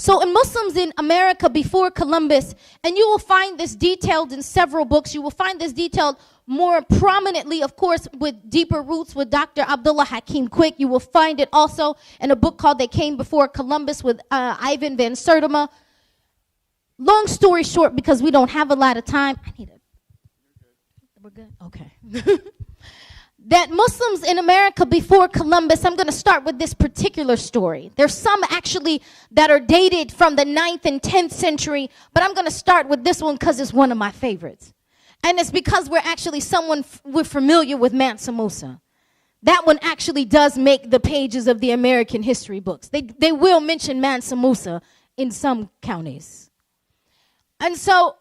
So in Muslims in America before Columbus, and you will find this detailed in several books, you will find this detailed more prominently, of course, with deeper roots with Dr. Abdullah Hakim Quick. You will find it also in a book called They Came Before Columbus with Ivan Van Sertima. Long story short, because we don't have a lot of time, we're good? Okay. That Muslims in America before Columbus, I'm going to start with this particular story. There's some actually that are dated from the 9th and 10th century, but I'm going to start with this one because it's one of my favorites. And it's because we're familiar with Mansa Musa. That one actually does make the pages of the American history books. They will mention Mansa Musa in some counties. And so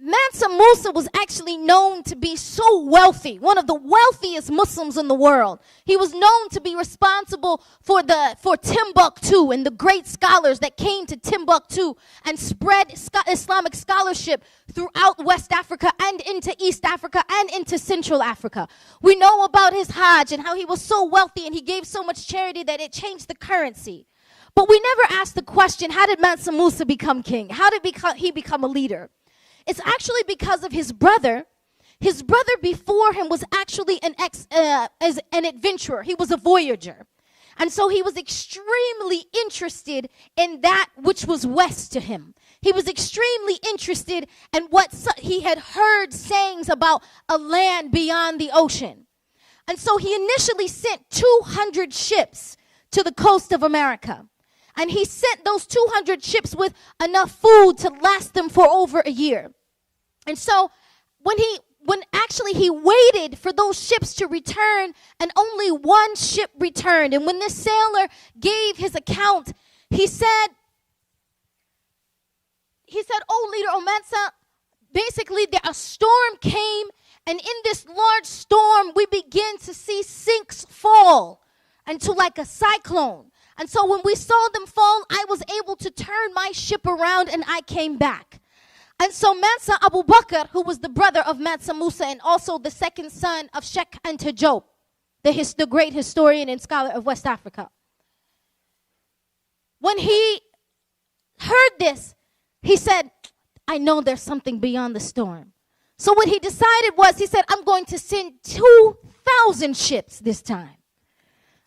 Mansa Musa was actually known to be so wealthy, one of the wealthiest Muslims in the world. He was known to be responsible for Timbuktu and the great scholars that came to Timbuktu and spread Islamic scholarship throughout West Africa and into East Africa and into Central Africa. We know about his Hajj and how he was so wealthy and he gave so much charity that it changed the currency. But we never asked the question, how did Mansa Musa become king? How did he become a leader? It's actually because of his brother. His brother before him was actually an adventurer. He was a voyager. And so he was extremely interested in that which was west to him. He was extremely interested in what he had heard sayings about a land beyond the ocean. And so he initially sent 200 ships to the coast of America. And he sent those 200 ships with enough food to last them for over a year. And so when actually he waited for those ships to return, and only one ship returned. And when this sailor gave his account, he said, "Oh, leader Mansa, basically a storm came, and in this large storm, we began to see sinks fall into like a cyclone. And so when we saw them fall, I was able to turn my ship around and I came back." And so Mansa Abu Bakr, who was the brother of Mansa Musa and also the second son of Sheikh Anta Diop, the great historian and scholar of West Africa. When he heard this, he said, "I know there's something beyond the storm." So what he decided was, he said, "I'm going to send 2,000 ships this time."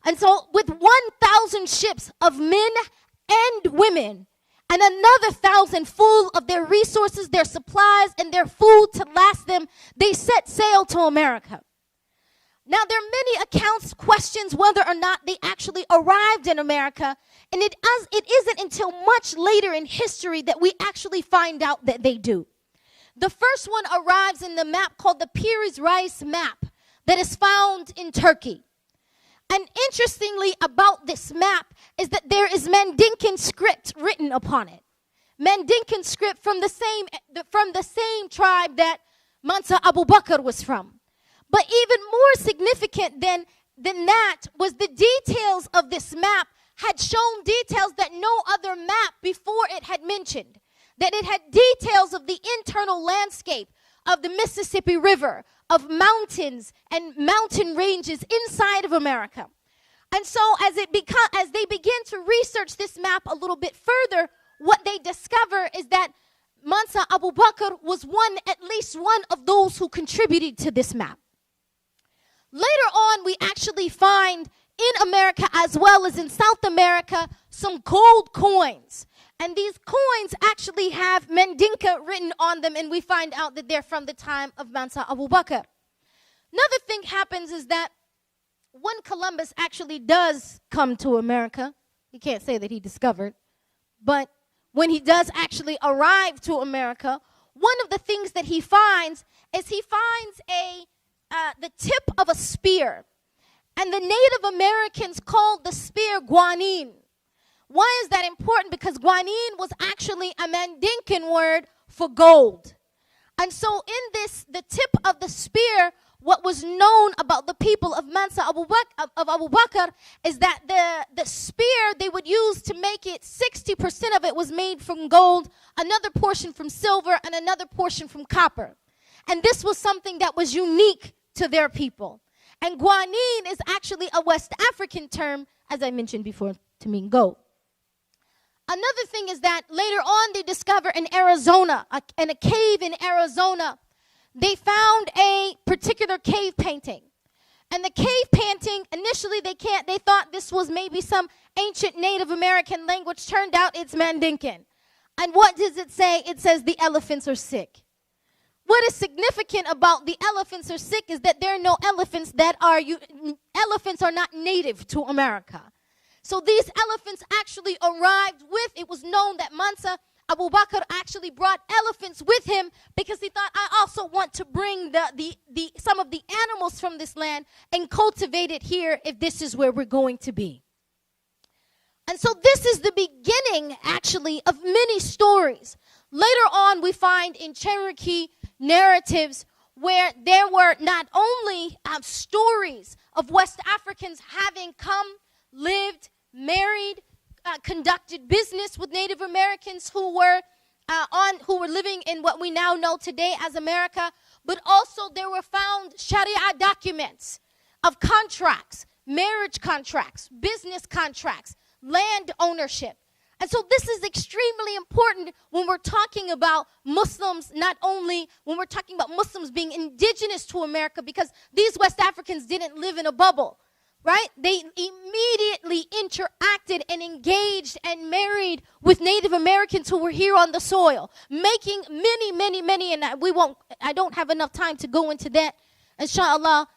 And so with 1,000 ships of men and women, and another 1,000 full of their resources, their supplies, and their food to last them, they set sail to America. Now, there are many accounts, questions whether or not they actually arrived in America, and it isn't until much later in history that we actually find out that they do. The first one arrives in the map called the Piri Reis map that is found in Turkey. And interestingly about this map is that there is Mandinkan script written upon it. Mandinkan script from the same tribe that Mansa Abu Bakr was from. But even more significant than that was the details of this map had shown details that no other map before it had mentioned. That it had details of the internal landscape of the Mississippi River, of mountains and mountain ranges inside of America. And so as they begin to research this map a little bit further, what they discover is that Mansa Abu Bakr was at least one of those who contributed to this map. Later on, we actually find in America as well as in South America some gold coins. And these coins actually have Mandinka written on them, and we find out that they're from the time of Mansa Abu Bakr. Another thing happens is that when Columbus actually does come to America, you can't say that he discovered, but when he does actually arrive to America, one of the things that he finds is he finds the tip of a spear. And the Native Americans called the spear guanin. Why is that important? Because guanin was actually a Mandinkan word for gold. And so in the tip of the spear, what was known about the people of Mansa Abu Bakr is that the spear they would use to make it, 60% of it was made from gold, another portion from silver, and another portion from copper. And this was something that was unique to their people. And guanin is actually a West African term, as I mentioned before, to mean gold. Another thing is that later on they discover in Arizona, in a cave in Arizona, they found a particular cave painting. And the cave painting, initially they thought this was maybe some ancient Native American language. Turned out it's Mandinkan. And what does it say? It says the elephants are sick. What is significant about the elephants are sick is that there are no elephants elephants are not native to America. So these elephants actually arrived with, it was known that Mansa Abu Bakr actually brought elephants with him because he thought, I also want to bring some of the animals from this land and cultivate it here if this is where we're going to be. And so this is the beginning, actually, of many stories. Later on, we find in Cherokee narratives where there were not only stories of West Africans having come, lived, married, conducted business with Native Americans who were living in what we now know today as America, but also there were found Sharia documents of contracts, marriage contracts, business contracts, land ownership. And so this is extremely important when we're talking about Muslims, not only when we're talking about Muslims being indigenous to America, because these West Africans didn't live in a bubble, right? They immediately interacted and engaged and married with Native Americans who were here on the soil, making many, and I don't have enough time to go into that. Inshallah,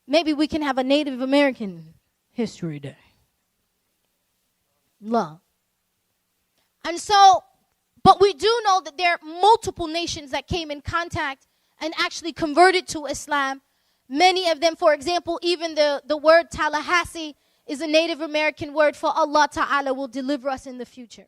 maybe we can have a Native American History Day. Love. And so, but we do know that there are multiple nations that came in contact and actually converted to Islam. Many of them, for example, even the word Tallahassee is a Native American word for Allah Ta'ala will deliver us in the future.